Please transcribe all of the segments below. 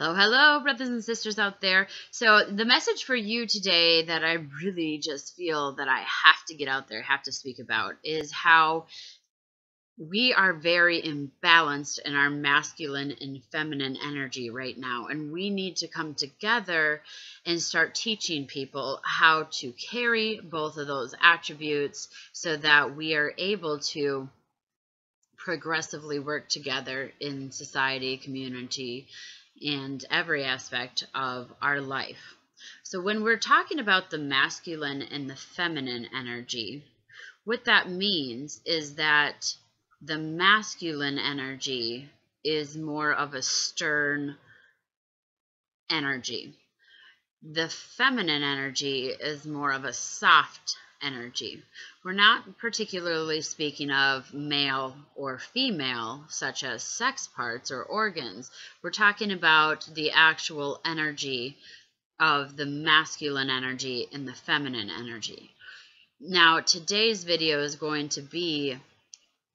Hello, hello, brothers and sisters out there. So the message for you today that I really just feel that I have to get out there, have to speak about, is how we are very imbalanced in our masculine and feminine energy right now. And we need to come together and start teaching people how to carry both of those attributes so that we are able to progressively work together in society, community, and every aspect of our life. So when we're talking about the masculine and the feminine energy, what that means is that the masculine energy is more of a stern energy. The feminine energy is more of a soft energy. We're not particularly speaking of male or female, such as sex parts or organs. We're talking about the actual energy of the masculine energy and the feminine energy. Now, today's video is going to be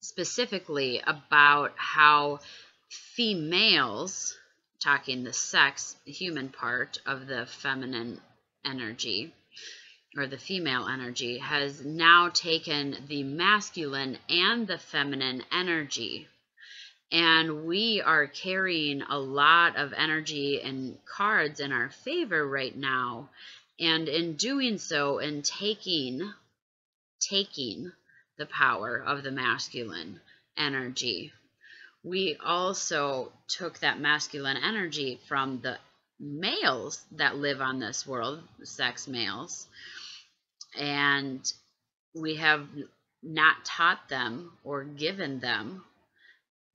specifically about how females, talking the sex, human part of the feminine energy, or the female energy, has now taken the masculine and the feminine energy. And we are carrying a lot of energy and cards in our favor right now. And in doing so, and taking the power of the masculine energy, we also took that masculine energy from the males that live on this world, sex males, and we have not taught them or given them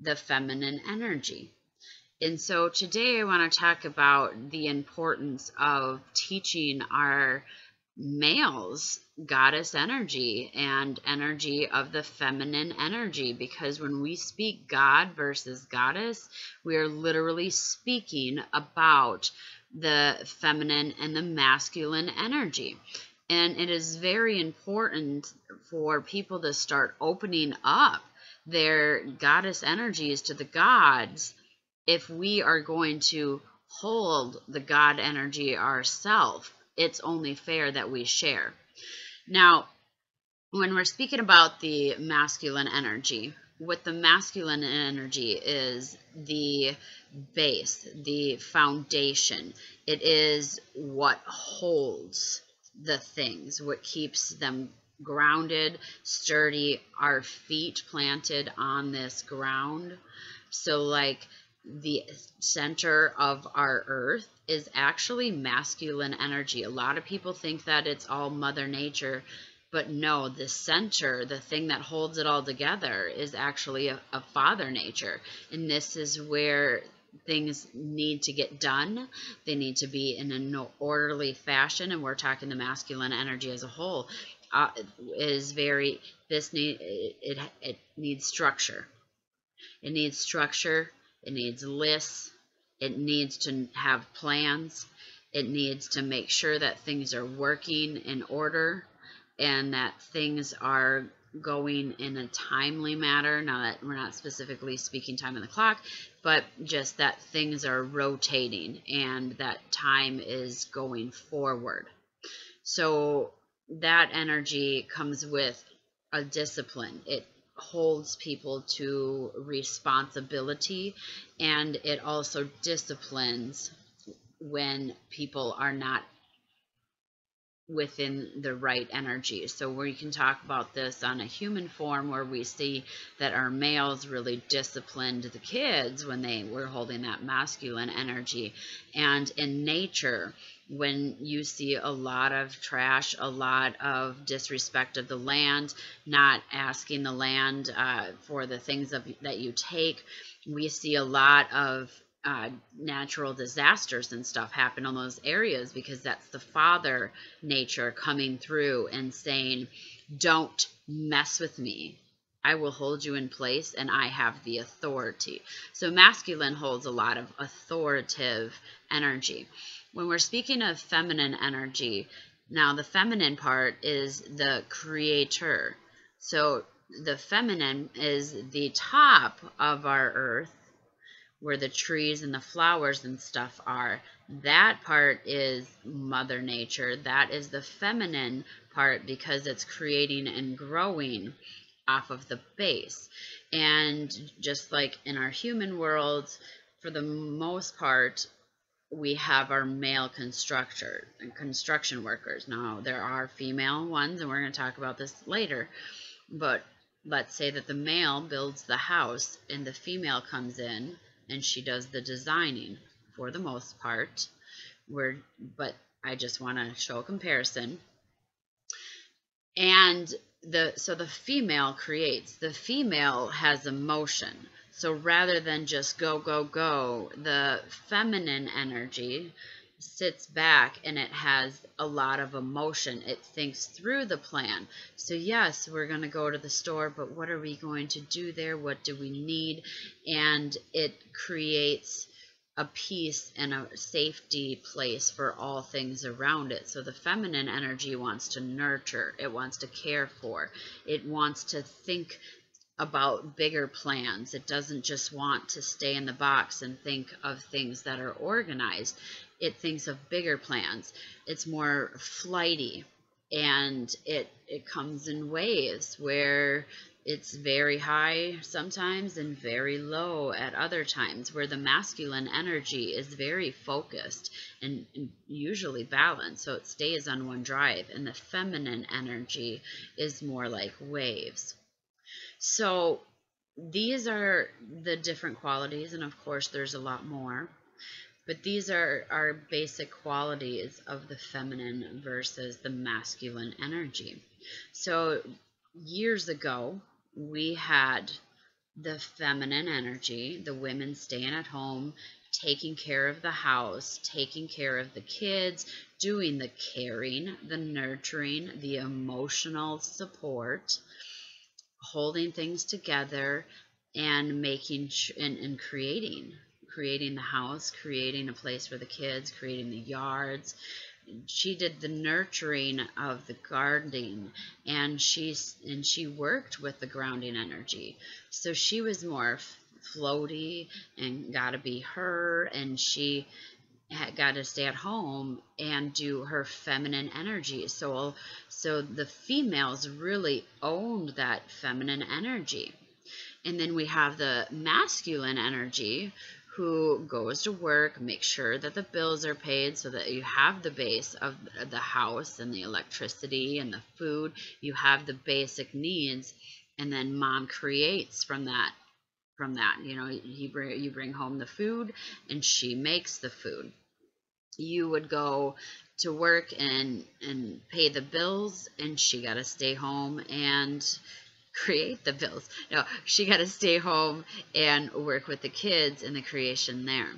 the feminine energy. And so today I want to talk about the importance of teaching our males goddess energy and energy of the feminine energy, because when we speak God versus goddess, we are literally speaking about the feminine and the masculine energy. And it is very important for people to start opening up their goddess energies to the gods if we are going to hold the God energy ourselves. It's only fair that we share. Now, when we're speaking about the masculine energy, what the masculine energy is the base, the foundation. It is what holds the things, what keeps them grounded, sturdy, our feet planted on this ground. So like the center of our earth is actually masculine energy. A lot of people think that it's all Mother Nature, but no, the center, the thing that holds it all together, is actually a Father Nature. And this is where things need to get done. They need to be in an orderly fashion, and we're talking the masculine energy as a whole is very, it needs structure. It needs structure. It needs lists. It needs to have plans. It needs to make sure that things are working in order and that things are going in a timely manner. Now that we're not specifically speaking time on the clock, but just that things are rotating and that time is going forward. So that energy comes with a discipline. It holds people to responsibility, and it also disciplines when people are not within the right energy. So we can talk about this on a human form, where we see that our males really disciplined the kids when they were holding that masculine energy. And in nature, when you see a lot of trash, a lot of disrespect of the land, not asking the land for the things that you take, we see a lot of natural disasters and stuff happen in those areas, because that's the Father Nature coming through and saying, don't mess with me. I will hold you in place, and I have the authority. So masculine holds a lot of authoritative energy. When we're speaking of feminine energy, now the feminine part is the creator. So the feminine is the top of our earth, where the trees and the flowers and stuff are. That part is Mother Nature. That is the feminine part, because it's creating and growing off of the base. And just like in our human world, for the most part, we have our male construction workers. Now, there are female ones, and we're going to talk about this later, but let's say that the male builds the house and the female comes in and she does the designing for the most part. But I just want to show a comparison. And so the female creates. The female has emotion. So rather than just go, go, go, the feminine energy sits back and it has a lot of emotion. It thinks through the plan. So yes, we're going to go to the store, but what are we going to do there? What do we need? And it creates a peace and a safety place for all things around it. So the feminine energy wants to nurture. It wants to care for. It wants to think about bigger plans. It doesn't just want to stay in the box and think of things that are organized. It thinks of bigger plans. It's more flighty, and it comes in waves where it's very high sometimes and very low at other times, where the masculine energy is very focused and usually balanced, so it stays on one drive, and the feminine energy is more like waves. So these are the different qualities, and of course there's a lot more, but these are our basic qualities of the feminine versus the masculine energy. So years ago, we had the feminine energy, the women staying at home, taking care of the house, taking care of the kids, doing the caring, the nurturing, the emotional support, holding things together, and making and creating the house, creating a place for the kids, creating the yards. She did the nurturing of the gardening, and she worked with the grounding energy. So she was more floaty and got to be her, and she had got to stay at home and do her feminine energy. So the females really owned that feminine energy. And then we have the masculine energy, who goes to work, makes sure that the bills are paid so that you have the base of the house and the electricity and the food. You have the basic needs, and then mom creates from that. You know, you bring home the food and she makes the food. You would go to work and pay the bills, and she got to stay home and create the bills. No, she got to stay home and work with the kids in the creation there.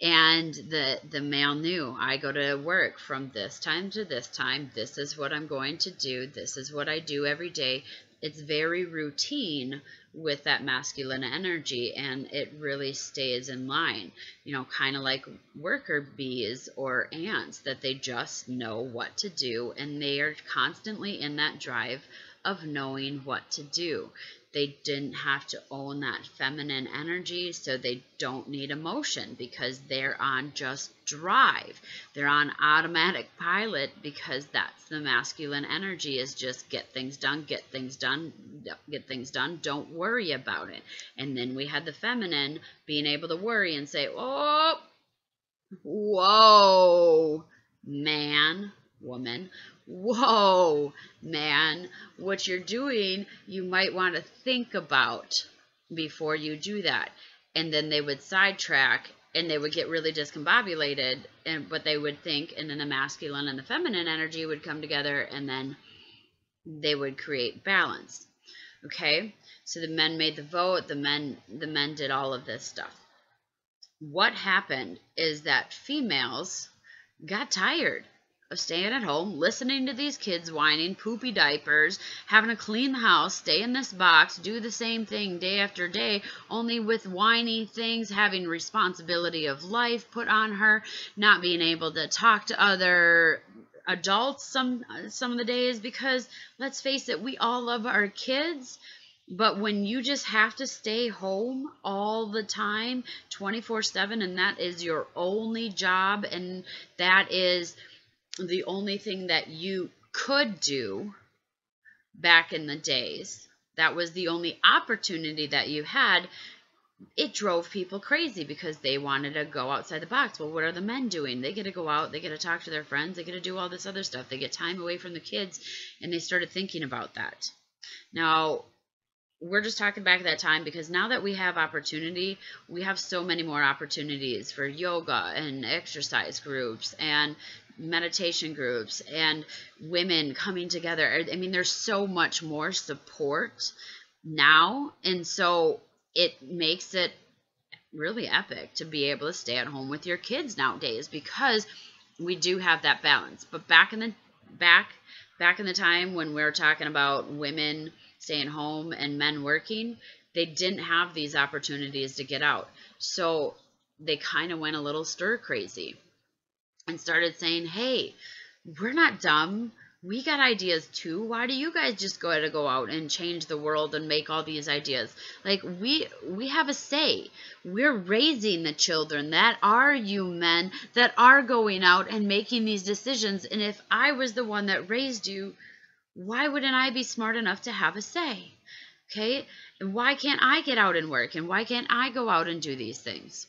And the male knew, I go to work from this time to this time. This is what I'm going to do. This is what I do every day. It's very routine with that masculine energy, and it really stays in line, you know, kind of like worker bees or ants, that they just know what to do, and they are constantly in that drive of knowing what to do. They didn't have to own that feminine energy, so they don't need emotion, because they're on just drive. They're on automatic pilot, because that's the masculine energy, is just get things done, get things done, get things done. Don't worry about it. And then we had the feminine being able to worry and say, oh, whoa, man, woman, whoa, man, what you're doing, you might want to think about before you do that. And then they would sidetrack, and they would get really discombobulated, but they would think, and then the masculine and the feminine energy would come together, and then they would create balance. Okay, so the men made the vote, the men did all of this stuff. What happened is that females got tired of staying at home, listening to these kids whining, poopy diapers, having to clean the house, stay in this box, do the same thing day after day, only with whiny things, having responsibility of life put on her, not being able to talk to other adults some of the days, because let's face it, we all love our kids, But when you just have to stay home all the time, 24/7, and that is your only job, and that is the only thing that you could do back in the days, that was the only opportunity that you had, it drove people crazy because they wanted to go outside the box. Well, what are the men doing? They get to go out, they get to talk to their friends, they get to do all this other stuff. They get time away from the kids, and they started thinking about that. Now, we're just talking back at that time because now that we have opportunity, we have so many more opportunities for yoga and exercise groups and meditation groups and women coming together. I mean, there's so much more support now, and so it makes it really epic to be able to stay at home with your kids nowadays because we do have that balance. But back in the time when we were talking about women staying home and men working, they didn't have these opportunities to get out. So they kind of went a little stir crazy and started saying, hey, we're not dumb. We got ideas too. Why do you guys just go out and change the world and make all these ideas? Like, we have a say. We're raising the children that are you men that are going out and making these decisions. And if I was the one that raised you, why wouldn't I be smart enough to have a say? Okay? And why can't I get out and work? And why can't I go out and do these things?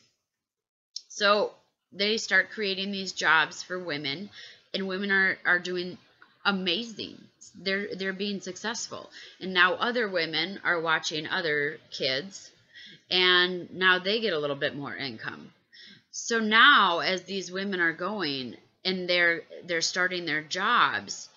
So they start creating these jobs for women, and women are doing amazing. They're being successful. And now other women are watching other kids, and now they get a little bit more income. So now as these women are going and they're starting their jobs,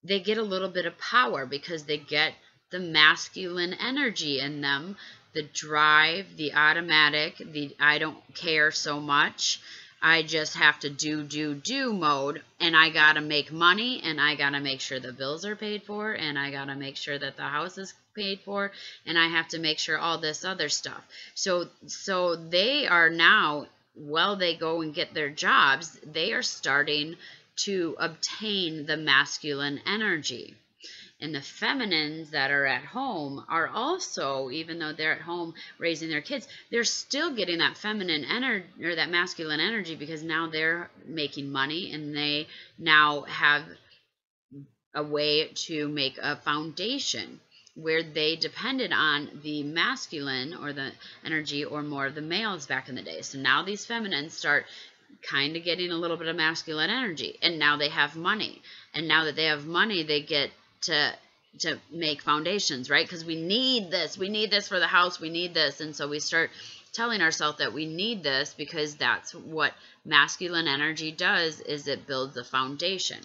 they get a little bit of power because they get the masculine energy in them, the drive, the automatic, the I don't care so much. I just have to do mode, and I got to make money, and I got to make sure the bills are paid for, and I got to make sure that the house is paid for, and I have to make sure all this other stuff. So they are now, while they go and get their jobs, they are starting to obtain the masculine energy. And the feminines that are at home are also, even though they're at home raising their kids, they're still getting that feminine energy or that masculine energy because now they're making money and they now have a way to make a foundation where they depended on the masculine or the energy or more of the males back in the day. So now these feminines start kind of getting a little bit of masculine energy, and now they have money. And now that they have money, they get to make foundations, right? Because we need this for the house, we need this. And so we start telling ourselves that we need this because that's what masculine energy does, is it builds a foundation.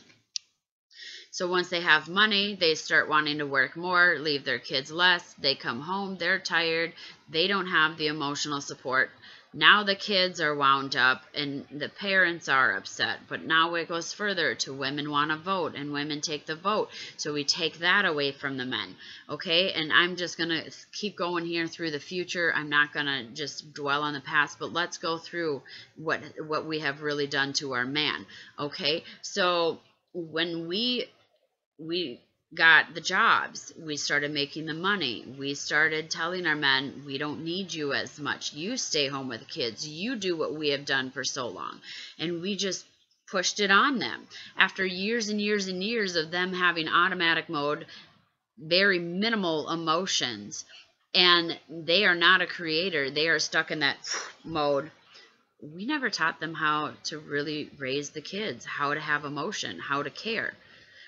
So once they have money, they start wanting to work more, leave their kids less. They come home, they're tired, they don't have the emotional support. Now the kids are wound up and the parents are upset. But now it goes further to women want to vote and women take the vote. So we take that away from the men. Okay, and I'm just going to keep going here through the future. I'm not going to just dwell on the past, but let's go through what we have really done to our man. Okay, so when we got the jobs, we started making the money, we started telling our men, we don't need you as much, you stay home with the kids, you do what we have done for so long. And we just pushed it on them after years and years and years of them having automatic mode, very minimal emotions, and they are not a creator, they are stuck in that mode. We never taught them how to really raise the kids, how to have emotion, how to care.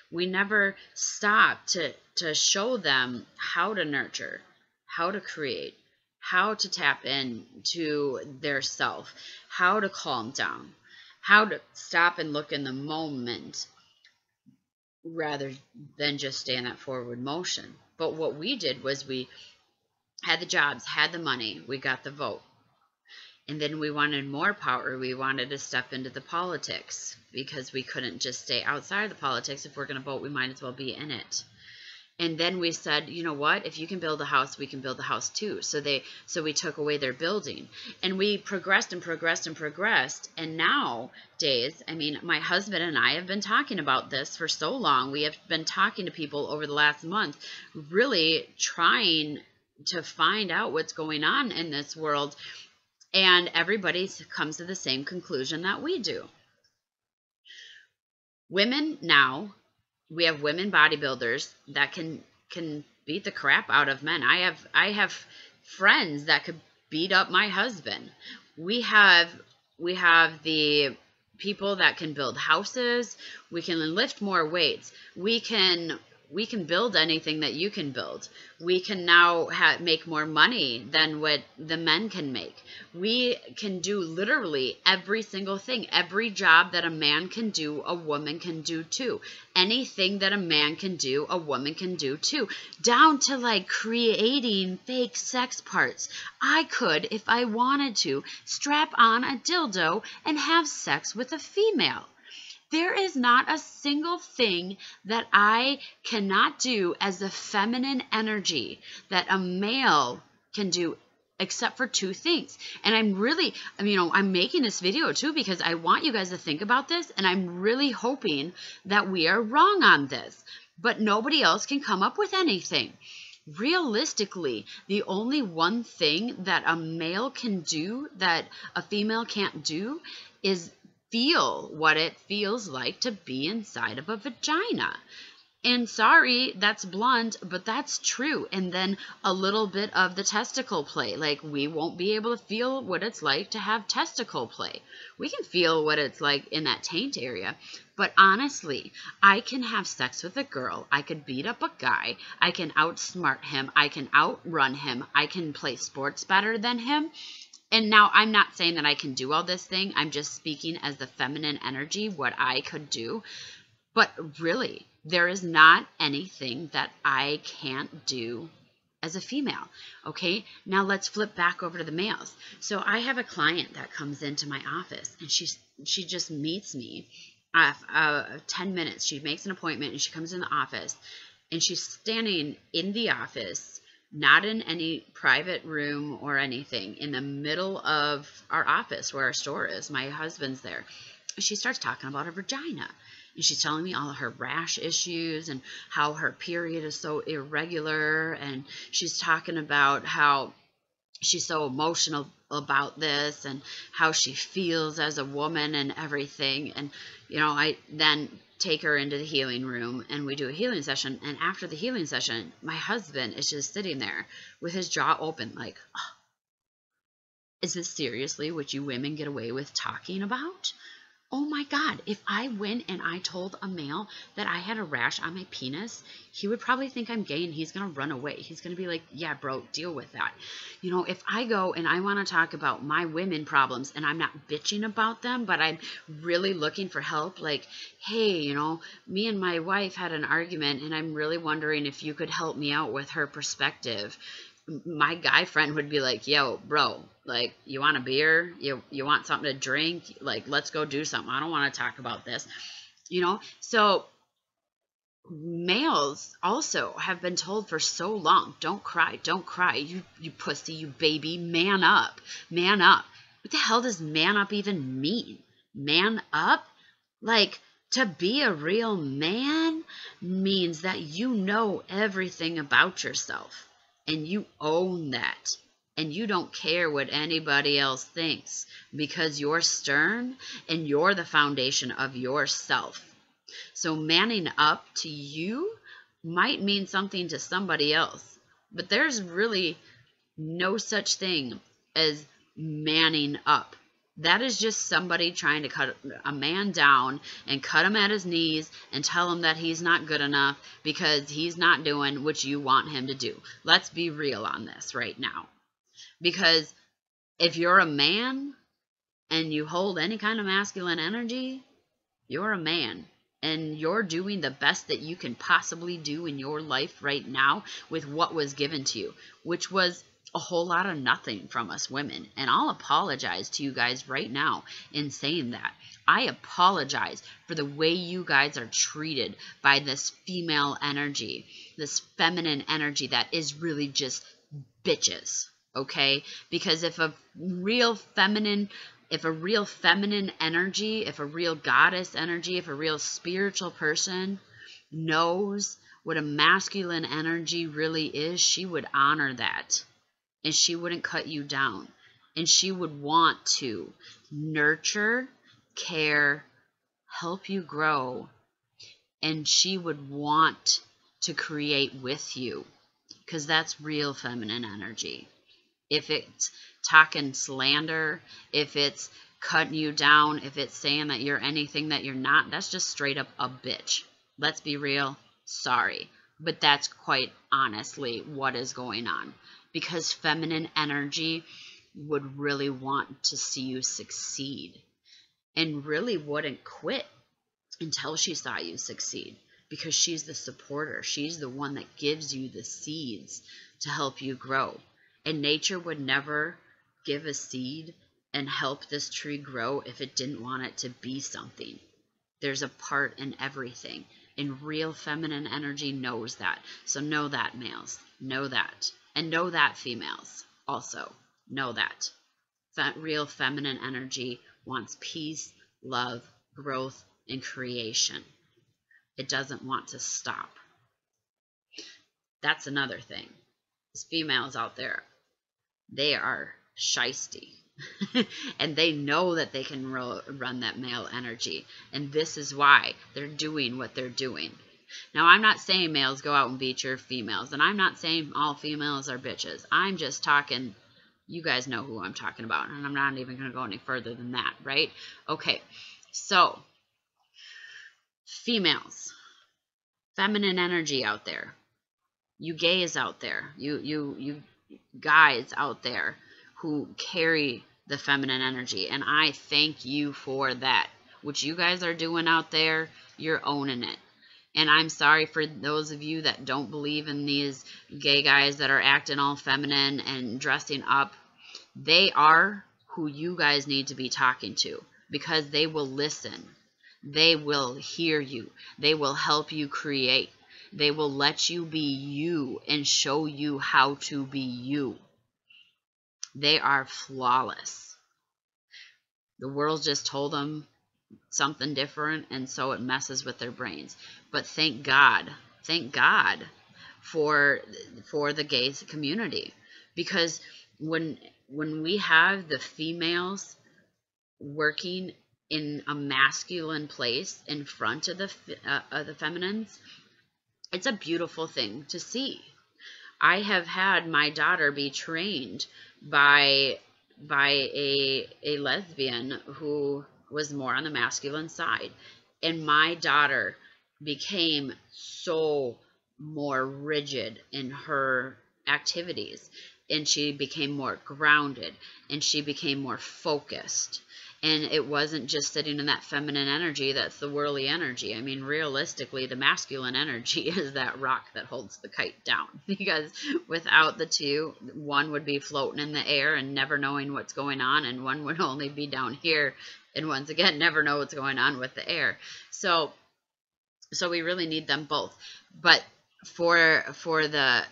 We never stopped to show them how to nurture, how to create, how to tap into their self, how to calm down, how to stop and look in the moment rather than just stay in that forward motion. But what we did was we had the jobs, had the money, we got the vote. And then we wanted more power. We wanted to step into the politics because we couldn't just stay outside of the politics. If we're going to vote, we might as well be in it. And then we said, you know what? If you can build a house, we can build a house too. So we took away their building, and we progressed and progressed and progressed. And nowadays, I mean, my husband and I have been talking about this for so long. We have been talking to people over the last month, really trying to find out what's going on in this world. And everybody comes to the same conclusion that we do. Women now, we have women bodybuilders that can beat the crap out of men. I have friends that could beat up my husband. We have the people that can build houses. We can lift more weights. We can build anything that you can build. We can now make more money than what the men can make. We can do literally every single thing. Every job that a man can do, a woman can do too. Anything that a man can do, a woman can do too. Down to like creating fake sex parts. I could, if I wanted to, strap on a dildo and have sex with a female. There is not a single thing that I cannot do as a feminine energy that a male can do, except for two things. And I'm making this video too because I want you guys to think about this, and I'm really hoping that we are wrong on this. But nobody else can come up with anything. Realistically, the only one thing that a male can do that a female can't do is feel what it feels like to be inside of a vagina. And sorry, that's blunt, but that's true. And then a little bit of the testicle play. Like, we won't be able to feel what it's like to have testicle play. We can feel what it's like in that taint area. But honestly, I can have sex with a girl. I could beat up a guy. I can outsmart him. I can outrun him. I can play sports better than him. And now I'm not saying that I can do all this thing. I'm just speaking as the feminine energy, what I could do. But really, there is not anything that I can't do as a female. Okay, now let's flip back over to the males. So I have a client that comes into my office, and she just meets me 10 minutes. She makes an appointment, and she comes in the office, and she's standing in the office, not in any private room or anything, in the middle of our office where our store is. My husband's there. She starts talking about her vagina. And she's telling me all of her rash issues and how her period is so irregular. And she's talking about how she's so emotional about this and how she feels as a woman and everything. And, I then take her into the healing room and we do a healing session. And after the healing session, my husband is just sitting there with his jaw open like, oh, is this seriously what you women get away with talking about? Oh my God, if I went and I told a male that I had a rash on my penis, he would probably think I'm gay and he's going to run away. He's going to be like, yeah, bro, deal with that. If I go and I want to talk about my women problems and I'm not bitching about them, but I'm really looking for help, like, hey, me and my wife had an argument and I'm really wondering if you could help me out with her perspective. My guy friend would be like, yo, bro, like, you want a beer? You want something to drink? Like, let's go do something. I don't want to talk about this, So males also have been told for so long, don't cry, you pussy, you baby, man up, man up. What the hell does man up even mean? Man up? Like, to be a real man means that you know everything about yourself. And you own that. And you don't care what anybody else thinks because you're stern and you're the foundation of yourself. So manning up to you might mean something to somebody else. But there's really no such thing as manning up. That is just somebody trying to cut a man down and cut him at his knees and tell him that he's not good enough because he's not doing what you want him to do. Let's be real on this right now. Because if you're a man and you hold any kind of masculine energy, you're a man. And you're doing the best that you can possibly do in your life right now with what was given to you, which was a whole lot of nothing from us women. And I'll apologize to you guys right now in saying that. I apologize for the way you guys are treated by this female energy. this feminine energy that is really just bitches, okay? Because if a real feminine energy, if a real goddess energy, if a real spiritual person knows what a masculine energy really is, she would honor that, and she wouldn't cut you down, and she would want to nurture, care, help you grow, and she would want to create with you, because that's real feminine energy. If it's talking slander, if it's cutting you down, if it's saying that you're anything that you're not, that's just straight up a bitch. Let's be real. Sorry. But that's quite honestly what is going on. Because feminine energy would really want to see you succeed, and really wouldn't quit until she saw you succeed, because she's the supporter. She's the one that gives you the seeds to help you grow. And nature would never give a seed and help this tree grow if it didn't want it to be something. There's a part in everything. And real feminine energy knows that. So know that, males. Know that. And know that, females. Also, know that. Real feminine energy wants peace, love, growth, and creation. It doesn't want to stop. That's another thing. These females out there, they are shisty. And they know that they can run that male energy. And this is why they're doing what they're doing. Now, I'm not saying males go out and beat your females. And I'm not saying all females are bitches. I'm just talking, you guys know who I'm talking about. And I'm not even going to go any further than that, right? Okay, so females, feminine energy out there. You gays out there. You guys out there who carry the feminine energy, and I thank you for that. What you guys are doing out there, you're owning it. And I'm sorry for those of you that don't believe in these gay guys that are acting all feminine and dressing up. They are who you guys need to be talking to, because they will listen. They will hear you. They will help you create. They will let you be you and show you how to be you. They are flawless. The world just told them something different, and so it messes with their brains. But thank God for the gay community, because when we have the females working in a masculine place in front of the feminines, it's a beautiful thing to see. I have had my daughter be trained by a lesbian who was more on the masculine side, and my daughter became so more rigid in her activities, and she became more grounded, and she became more focused. And it wasn't just sitting in that feminine energy, that's the whirly energy. I mean, realistically, the masculine energy is that rock that holds the kite down. Because without the two, one would be floating in the air and never knowing what's going on, and one would only be down here and once again never know what's going on with the air. So we really need them both. But for the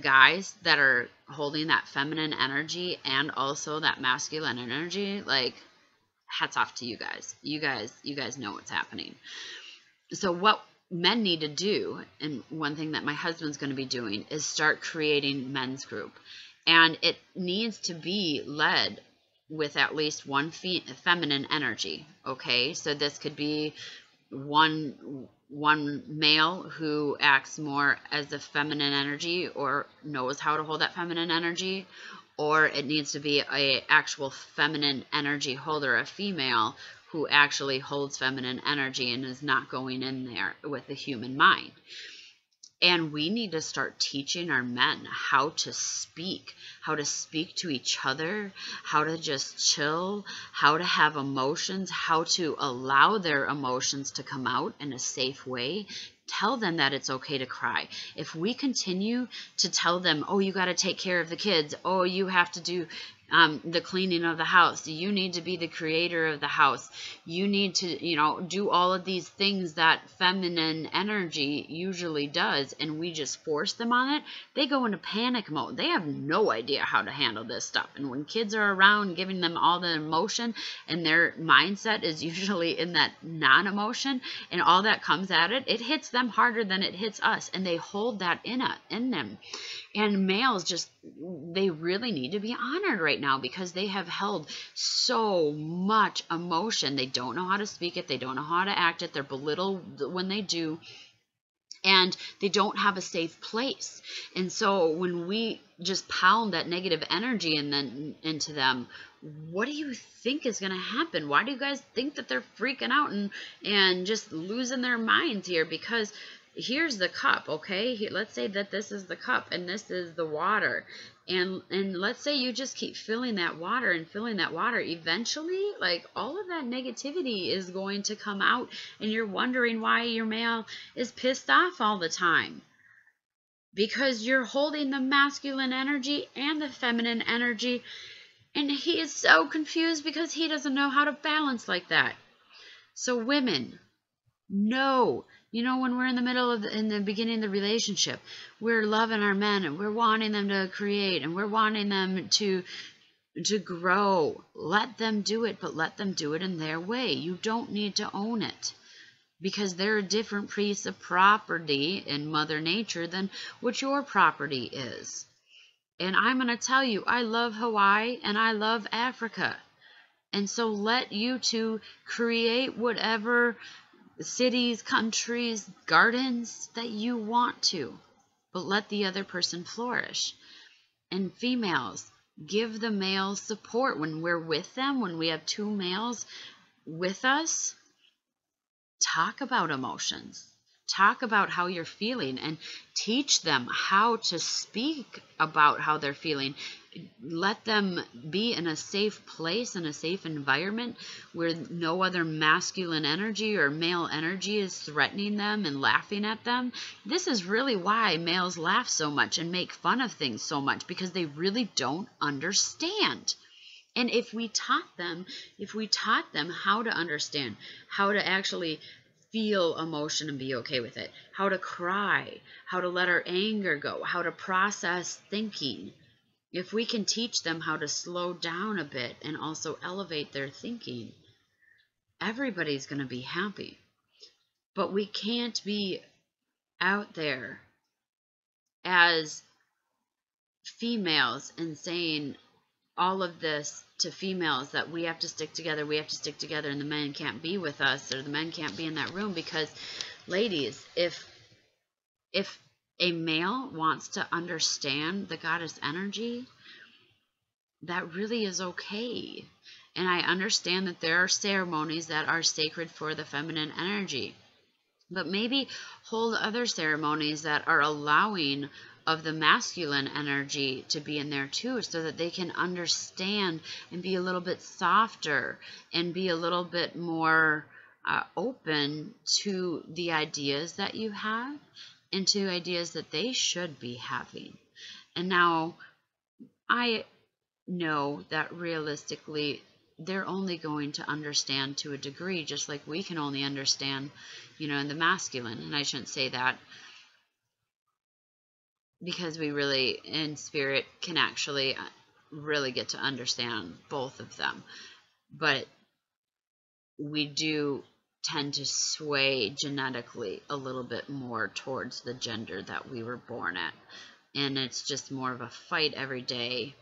guys that are holding that feminine energy and also that masculine energy, like, hats off to you guys. You guys know what's happening. So what men need to do, and one thing that my husband's going to be doing, is start creating men's group. And it needs to be led with at least one feminine energy, okay? So this could be one male who acts more as a feminine energy or knows how to hold that feminine energy, or it needs to be a actual feminine energy holder, a female who actually holds feminine energy and is not going in there with the human mind. And we need to start teaching our men how to speak to each other, how to just chill, how to have emotions, how to allow their emotions to come out in a safe way. Tell them that it's okay to cry. If we continue to tell them, oh, you got to take care of the kids, oh, you have to do, the cleaning of the house. You need to be the creator of the house. You need to, do all of these things that feminine energy usually does, and we just force them on it. They go into panic mode. They have no idea how to handle this stuff. And when kids are around, giving them all the emotion, and their mindset is usually in that non-emotion, and all that comes at it, it hits them harder than it hits us, and they hold that in them. And males they really need to be honored right now, because they have held so much emotion. They don't know how to speak it. They don't know how to act it. They're belittled when they do. And they don't have a safe place. And so when we just pound that negative energy into them, what do you think is going to happen? Why do you guys think that they're freaking out and just losing their minds here? Because here's the cup, okay? Let's say that this is the cup and this is the water. And let's say you just keep filling that water and filling that water. Eventually, like, all of that negativity is going to come out, and you're wondering why your male is pissed off all the time. Because you're holding the masculine energy and the feminine energy, and he is so confused because he doesn't know how to balance like that. So women, no. When we're in the middle in the beginning of the relationship, we're loving our men and we're wanting them to create and we're wanting them to grow. Let them do it, but let them do it in their way. You don't need to own it, because they're a different piece of property in Mother Nature than what your property is. And I'm going to tell you, I love Hawaii and I love Africa. And so let you two create whatever cities, countries, gardens that you want to, but let the other person flourish. And females, give the males support when we're with them. When we have two males with us, talk about emotions. Talk about how you're feeling and teach them how to speak about how they're feeling. Let them be in a safe place, in a safe environment where no other masculine energy or male energy is threatening them and laughing at them. This is really why males laugh so much and make fun of things so much, because they really don't understand. And if we taught them how to understand, how to actually feel emotion and be okay with it, how to cry, how to let our anger go, how to process thinking. If we can teach them how to slow down a bit and also elevate their thinking, everybody's going to be happy. But we can't be out there as females and saying all of this to females, that we have to stick together, and the men can't be with us, or the men can't be in that room. Because, ladies, if a male wants to understand the goddess energy, that really is okay. And I understand that there are ceremonies that are sacred for the feminine energy, but maybe hold other ceremonies that are allowing of the masculine energy to be in there too, so that they can understand and be a little bit softer and be a little bit more open to the ideas that you have and to ideas that they should be having. And now I know that realistically they're only going to understand to a degree, just like we can only understand, in the masculine. And I shouldn't say that, because we really, in spirit, can actually really get to understand both of them. But we do tend to sway genetically a little bit more towards the gender that we were born at. And it's just more of a fight every day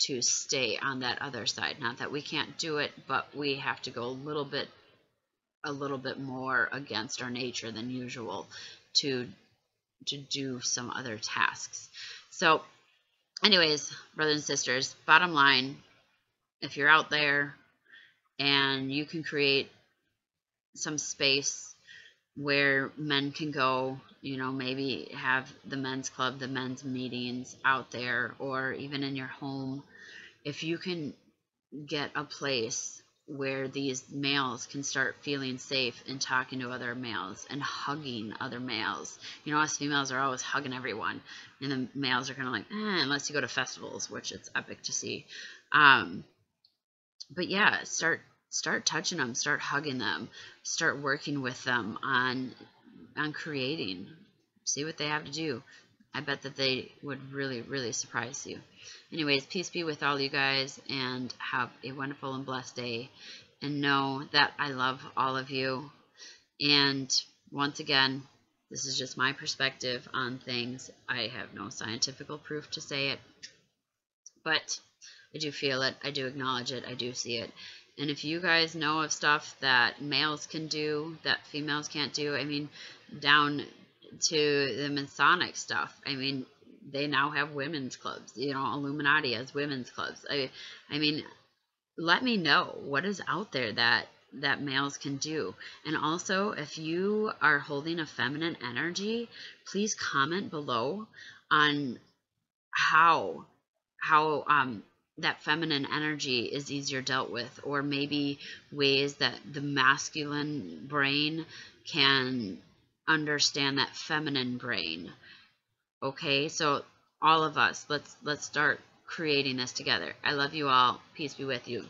to stay on that other side. Not that we can't do it, but we have to go a little bit more against our nature than usual to do some other tasks. So anyways, brothers and sisters, bottom line, if you're out there and you can create some space where men can go, maybe have the men's club, the men's meetings out there, or even in your home, if you can get a place where these males can start feeling safe and talking to other males and hugging other males. Us females are always hugging everyone, and the males are kind of like, unless you go to festivals, which it's epic to see. But yeah, start touching them, start hugging them, start working with them on creating. See what they have to do. I bet that they would really, really surprise you. Anyways, peace be with all you guys, and have a wonderful and blessed day. And know that I love all of you. And once again, this is just my perspective on things. I have no scientific proof to say it, but I do feel it. I do acknowledge it. I do see it. And if you guys know of stuff that males can do that females can't do, I mean, down to the Masonic stuff, I mean, they now have women's clubs. You know, Illuminati has women's clubs. I mean, let me know what is out there that males can do. And also, if you are holding a feminine energy, please comment below on how that feminine energy is easier dealt with, or maybe ways that the masculine brain can understand that feminine brain. Okay, so all of us, let's start creating this together. I love you all. Peace be with you.